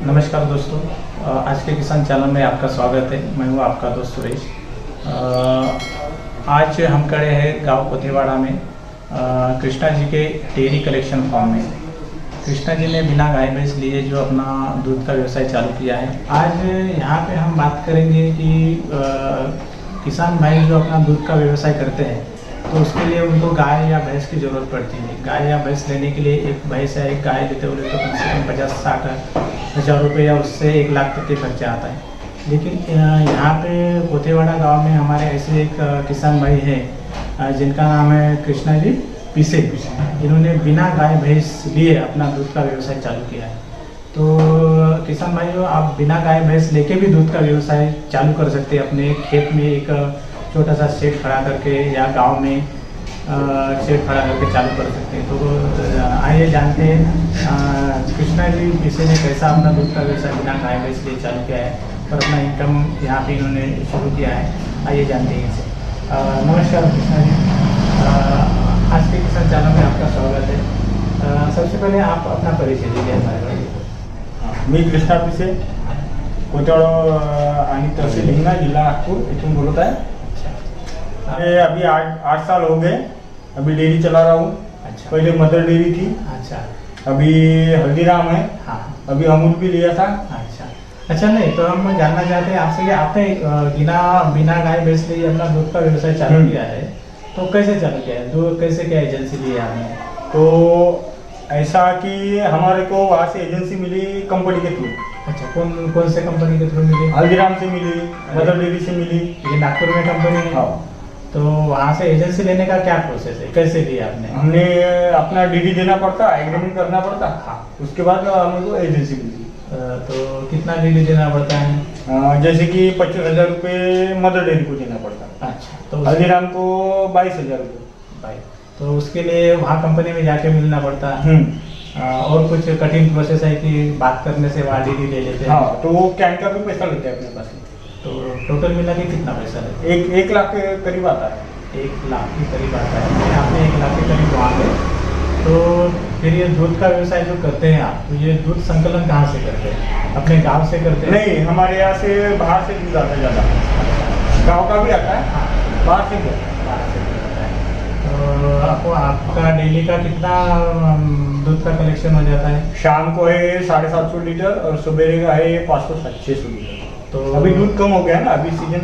नमस्कार दोस्तों, आज के किसान चैनल में आपका स्वागत है। मैं हूँ आपका दोस्त सुरेश। आज हम खड़े हैं गांव कोतेवाड़ा में कृष्णा जी के डेयरी कलेक्शन फार्म में। कृष्णा जी ने बिना गाय भैंस लिए जो अपना दूध का व्यवसाय चालू किया है। आज यहाँ पे हम बात करेंगे कि किसान भाई जो अपना दूध का व्यवसाय करते हैं तो उसके लिए उनको गाय या भैंस की ज़रूरत पड़ती है। गाय या भैंस लेने के लिए एक भैंस या एक गाय लेते हुए तो कम से कम 50-60 हज़ार रुपये या उससे 1 लाख तक के खर्चा आता है। लेकिन यहाँ पे कोतेवाड़ा गांव में हमारे ऐसे एक किसान भाई हैं जिनका नाम है कृष्णा जी पीसे। इन्होंने बिना गाय भैंस लिए अपना दूध का व्यवसाय चालू किया है। तो किसान भाइयों, आप बिना गाय भैंस लेके भी दूध का व्यवसाय चालू कर सकते हैं। अपने खेत में एक छोटा सा शेड खड़ा करके या गांव में शेड खड़ा करके चालू कर सकते हैं। तो आइए जानते हैं कृष्णा जी पीसे ने कैसा अपना दूध का व्यवसाय बिना गाय भैंस लिए चालू किया है और अपना इनकम यहाँ पे इन्होंने शुरू किया है। आइए जानते हैं इनसे। नमस्कार कृष्णा जी, आज के किसान चैनल में आपका स्वागत है। सबसे पहले आप अपना परिचय दीजिए हमारे भाई। मी कृष्णा पिसे, कोतेवाड़ा आणि तहसील हिंगणा, जिल्हा नागपूर इथून बोलत आहे। अभी 8 साल हो गए। अभी डेयरी चला रहा हूँ। अच्छा। पहले मदर डेयरी थी, अच्छा। अभी हल्दीराम है। हाँ। अभी अमूल भी लिया था। अच्छा, नहीं तो हम जानना चाहते हैं आपसे कि आपने बिना गाय भैंस लिए अपना दूध का व्यवसाय चालू किया है, तो कैसे चालू किया है? दूध कैसे, क्या एजेंसी ली है आपने? तो ऐसा कि हमारे को वहाँ से एजेंसी मिली कंपनी के थ्रू। अच्छा, कौन से कंपनी के थ्रू मिली? हल्दीराम से मिली, मदर डेयरी से मिली। ये नागपुर में कंपनी है। हाँ। तो वहाँ से एजेंसी लेने का क्या प्रोसेस है, कैसे लिया आपने? हमने अपना डीडी देना पड़ता, एग्रीमेंट करना पड़ता। हाँ। उसके बाद हमको एजेंसी मिली। तो कितना डीडी देना पड़ता है? जैसे कि 25,000 रुपये मदर डेयरी को देना पड़ता। अच्छा। तो हल्दीराम को 22,000 रुपये। भाई, तो उसके लिए वहाँ कंपनी में जाके मिलना पड़ता है। और कुछ कठिन प्रोसेस है कि बात करने से वहाँ डीडी ले लेते हैं? हाँ, तो वो कैन का भी पैसा लेते हैं अपने पास। तो टोटल मिला के कितना पैसा लेते हैं? 1 लाख के करीब आता है। 1 लाख के करीब आता है। आपने 1 लाख के करीब वहाँ पे, तो फिर ये दूध का व्यवसाय जो करते हैं आप, तो ये दूध संकलन कहाँ से करते हैं? अपने गांव से करते हैं? नहीं, हमारे यहाँ से बाहर से दूध आता है ज़्यादा। गाँव का भी आता है, बाहर से भी आता है। तो आपका डेली का कितना दूध का कलेक्शन हो जाता है? शाम को है 750 लीटर और सवेरे का है 500-600 लीटर। तो अभी दूध कम हो गया ना, अभी सीजन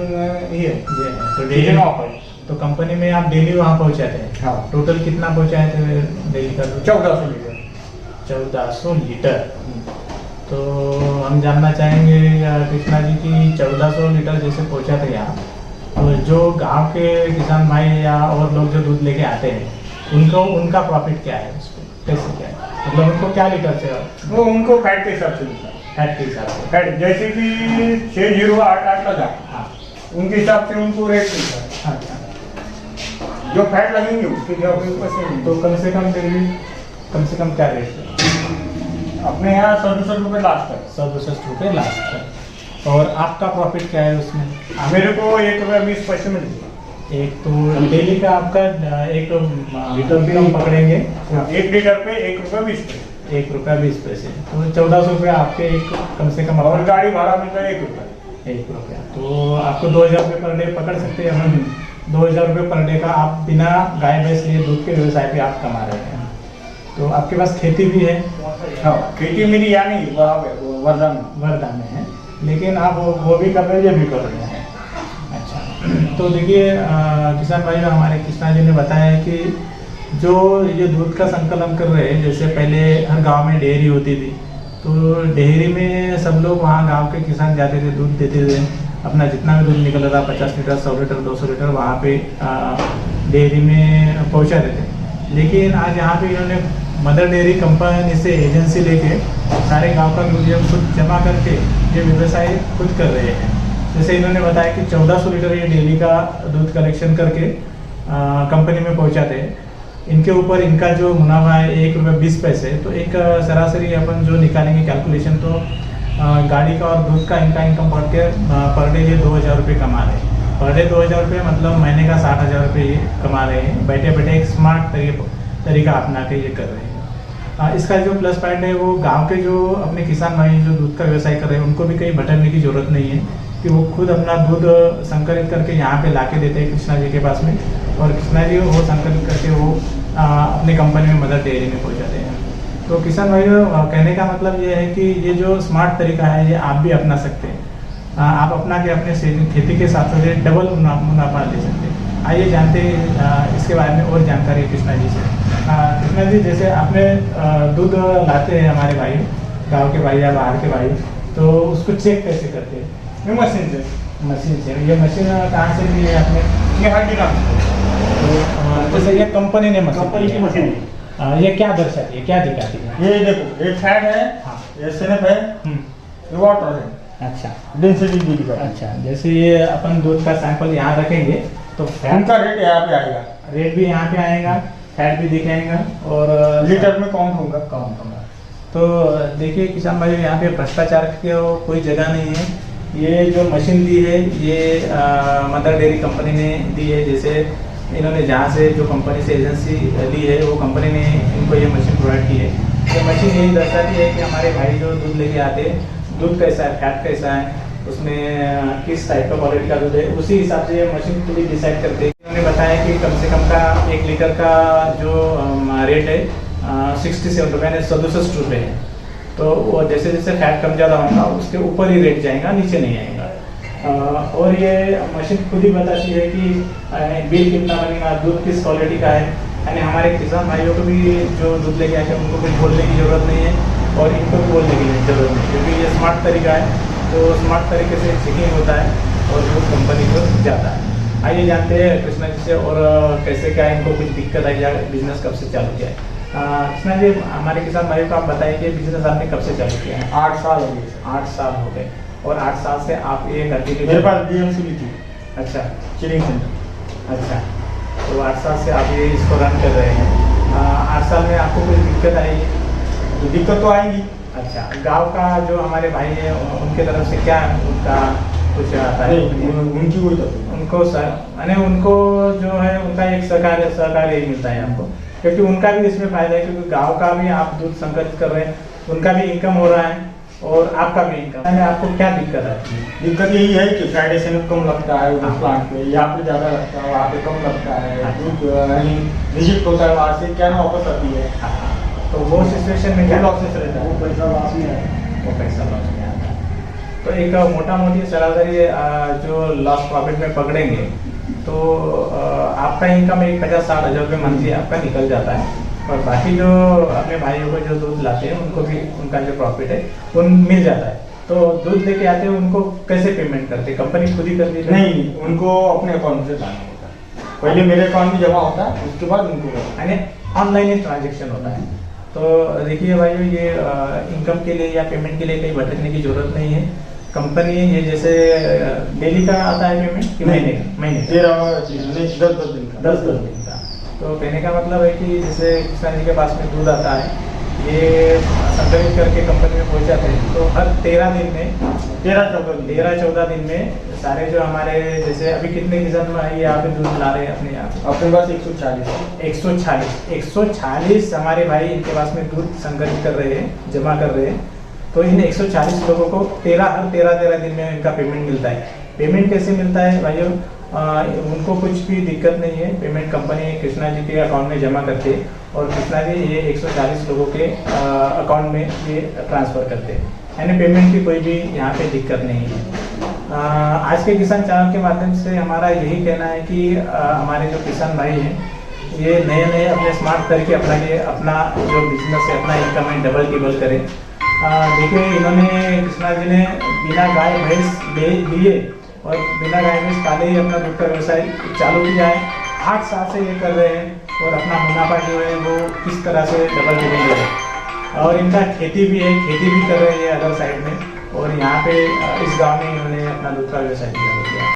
ही है। तो सीजन ऑफ है। तो कंपनी में आप डेली वहाँ पहुँचाते हैं? हाँ। टोटल कितना पहुँचाए थे डेली का दूध? 1400 लीटर। 1400 लीटर। तो हम जानना चाहेंगे कृष्णा जी की 1400 लीटर जैसे पहुँचाते यहाँ, तो जो गांव के किसान भाई या और लोग जो दूध लेके आते हैं उनका प्रॉफिट क्या है, उसको कैसे क्या है, मतलब उनको क्या लीटर से? वो उनको फैट के हिसाब से मिलता है। फैट के हिसाब से? फैट जैसे कि 6088 लगा। हाँ। उनके हिसाब से उनको रेट मिलता है। अच्छा। जो फैट लगेंगे उसके हिसाब से पैसे मिलते तो कम से कम डेली कम से कम क्या रेट है? अपने यहाँ 100-200 रुपये लास्ट है। 100-200 रुपये लास्ट है। और आपका प्रॉफिट क्या है उसमें? मेरे को 1 रुपया 20 पैसे मिलते हैं। एक तो डेली का आपका 1 लीटर भी हम पकड़ेंगे, 1 लीटर पे 1 रुपया 20 पैसे। 1 रुपया 20 पैसे, तो 1400 रुपये आपके एक कम से कम। और गाड़ी भाड़ा मिलता है 1 रुपया। 1 रुपया, तो आपको 2000 रुपये पर डे पकड़ सकते हैं हम। 2000 रुपये पर डे का आप बिना गाय भैंस लिए दूध के व्यवसाय पे आप कमा रहे हैं। तो आपके पास खेती भी है? हाँ, खेती मेरी यहाँ नहीं, वर्धा में है, लेकिन आप वो भी कर रहे हैं, ये भी कर रहे हैं। अच्छा, तो देखिए किसान भाई, हमारे कृष्णा जी ने बताया कि जो ये दूध का संकलन कर रहे हैं, जैसे पहले हर गांव में डेयरी होती थी, तो डेयरी में सब लोग वहाँ गांव के किसान जाते थे, दूध देते थे, अपना जितना भी दूध निकल रहा था 50 लीटर 100 लीटर 200 लीटर वहाँ पे डेयरी में पहुँचा देते। लेकिन आज यहाँ पे इन्होंने मदर डेयरी कंपनी से एजेंसी लेके सारे गांव का दूध खुद जमा करके ये व्यवसाय खुद कर रहे हैं। जैसे इन्होंने बताया कि 1400 लीटर ये डेली का दूध कलेक्शन करके कंपनी में पहुंचाते हैं। इनके ऊपर इनका जो मुनाफा है 1 रुपया 20 पैसे, तो एक सरासरी अपन जो निकालेंगे कैलकुलेशन, तो गाड़ी का और दूध का इनका इनकम बढ़ के पर डे ये 2000 रुपये कमा रहे हैं। पर डे 2000 रुपये मतलब महीने का 60,000 रुपये ये कमा रहे हैं। बैठे बैठे एक स्मार्ट तरीका अपना के ये कर रहे हैं। इसका जो प्लस पॉइंट है वो गांव के जो अपने किसान भाई जो दूध का व्यवसाय कर रहे हैं उनको भी कहीं भटकने की जरूरत नहीं है कि वो खुद अपना दूध संकलित करके यहाँ पे लाके देते हैं कृष्णा जी के पास में, और कृष्णा जी वो संकलित करके वो अपनी कंपनी में मदर डेयरी में पहुँचाते हैं। तो किसान भाइयों, कहने का मतलब ये है कि ये जो स्मार्ट तरीका है ये आप भी अपना सकते हैं। आप अपना के अपने खेती के साथ साथ डबल मुनाफा ले सकते हैं। आइए जानते हैं इसके बारे में और जानकारी कृष्णा जी से। कृष्णा जी, जैसे आपने दूध लाते हैं हमारे भाई, गांव के भाई या बाहर के भाई, तो उसको चेक कैसे करते हैं? मशीन से। मशीन से। ये मशीन कहाँ से ली है आपने? ये हर काम जैसे ये कंपनी ने कंपनी की मशीन है। ये क्या दर्शाती है, क्या दिखाती है? ये देखो, ये फैट है, हाँ। ये स्नैप है, ये वाटर है। अच्छा, डेंसिटी भी दिखा। अच्छा, जैसे ये अपन दूध का सैंपल यहाँ रखेंगे तो फैट उनका रेट यहाँ पे आएगा, रेट भी यहाँ पे आएगा, फैट भी दिखाएगा और लीटर में काउंट होगा। तो देखिए किसान भाई, यहाँ पे भ्रष्टाचार की कोई जगह नहीं है। ये जो मशीन दी है ये मदर डेयरी कंपनी ने दी है। जैसे इन्होंने जहाँ से जो कंपनी से एजेंसी ली है वो कंपनी ने इनको ये मशीन प्रोवाइड की है। ये मशीन यही दर्शाती है कि हमारे भाई जो दूध लेके आते हैं, दूध कैसा है, फैट कैसा है, उसमें किस टाइप का क्वालिटी का दूध है, उसी हिसाब से ये मशीन खुद ही डिसाइड करते हैं। उन्होंने बताया कि कम से कम का 1 लीटर का जो रेट है 67 रुपये यानी 67 रुपये है। तो वो जैसे जैसे फैट कम ज़्यादा होगा उसके ऊपर ही रेट जाएगा, नीचे नहीं आएगा। और ये मशीन खुद ही बताती है कि बिल कितना बनेगा, दूध किस क्वालिटी का है। यानी हमारे किसान भाइयों को भी जो दूध लेके आते हैं उनको कुछ बोलने की ज़रूरत नहीं है और इनको भी बोलने की ज़रूरत नहीं, क्योंकि ये स्मार्ट तरीका है। तो स्मार्ट तरीके से चेकिंग होता है और दूध कंपनी को जाता है। आइए जानते हैं कृष्णा जी से और कैसे क्या इनको कुछ दिक्कत आई या बिजनेस कब से चालू किया है। कृष्णा जी, हमारे किसान भाइयों को आप बताइए कि बिजनेस आपने कब से चालू किया है? 8 साल हो गए। 8 साल हो गए। और 8 साल से आप ये करती थी? मेरे पास BMC भी थी। अच्छा, चिलिंग सेंटर। अच्छा, तो 8 साल से आप ये इसको रन कर रहे हैं। 8 साल में आपको कोई दिक्कत आई? दिक्कत तो आएगी। अच्छा, गांव का जो हमारे भाई है उनके तरफ से क्या उनका कुछ आता है? उनकी कोई तकलीफ उनको सर यानी उनको जो है उनका एक सहकार यही मिलता है हमको, क्योंकि उनका भी इसमें फायदा है, क्योंकि गांव का भी आप दूध संकलित कर रहे हैं, उनका भी इनकम हो रहा है और आपका भी इनकम है। आपको क्या दिक्कत आती है? दिक्कत यही है कि फ्राइडे से कम लगता है उस प्लांट पे, यहाँ पे ज़्यादा लगता है, वहाँ पे कम लगता है। दूध यानी रिजेक्ट होता है, वहाँ से क्या ना वापस आती है। तो वो सिचुएशन में क्या लॉसेस रहता है, वो पैसा लॉस नहीं आता। वो पैसा लॉस नहीं आता। तो एक मोटा मोटी सरासरी जो लॉस प्रॉफिट में पकड़ेंगे तो आपका इनकम एक 50-60 हज़ार रुपये मंथली आपका निकल जाता है, और बाकी जो अपने भाइयों को जो दूध लाते हैं उनको भी उनका जो प्रॉफिट है वो मिल जाता है। तो दूध लेके आते हैं उनको कैसे पेमेंट करते हैं? कंपनी खुद ही कर देती है? नहीं, उनको अपने अकाउंट से लाना होता है। पहले मेरे अकाउंट में जमा होता है, उसके बाद उनको यानी ऑनलाइन ही ट्रांजेक्शन होता है। तो देखिए भाइयों, ये इनकम के लिए या पेमेंट के लिए कहीं भटकने की जरूरत नहीं है। कंपनी ये जैसे डेली का आता है पेमेंट कि महीने का? 10 दिन का। तो कहने का मतलब है कि जैसे किसान जी के पास में दूध आता है, ये संकलित करके कंपनी में पहुंचाते हैं, तो हर 13 दिन में 13-14 दिन में सारे जो हमारे जैसे अभी कितने किसान भाई यहाँ पे दूध ला रहे हैं अपने यहाँ? अपने पास 140 हमारे भाई इनके पास में दूध संकलित कर रहे हैं, जमा कर रहे हैं। तो इन 140 लोगों को हर 13 दिन में इनका पेमेंट मिलता है। पेमेंट कैसे मिलता है भाइयों? उनको कुछ भी दिक्कत नहीं है। पेमेंट कंपनी कृष्णा जी के अकाउंट में जमा करते हैं और कृष्णा जी ये 140 लोगों के अकाउंट में ये ट्रांसफ़र करते हैं, यानी पेमेंट की कोई भी यहाँ पे दिक्कत नहीं है। आज के किसान चैनल के माध्यम से हमारा यही कहना है कि हमारे जो किसान भाई हैं ये नए अपने स्मार्ट तरीके अपना के अपना जो बिजनेस है, अपना इनकम है डबल टिबल करें। देखिए, इन्होंने कृष्णा जी ने बिना गाय भैंस लिए और बिना गाय भैंस पाले ही अपना दूध का व्यवसाय चालू किया है। 8 साल से ये कर रहे हैं और अपना मुनाफा जो है वो किस तरह से डबल टिबल ले रहे हैं। और इनका खेती भी है, खेती भी कर रहे हैं अदर साइड में, और यहाँ पे इस गांव में इन्होंने अपना दूध का व्यवसाय किया।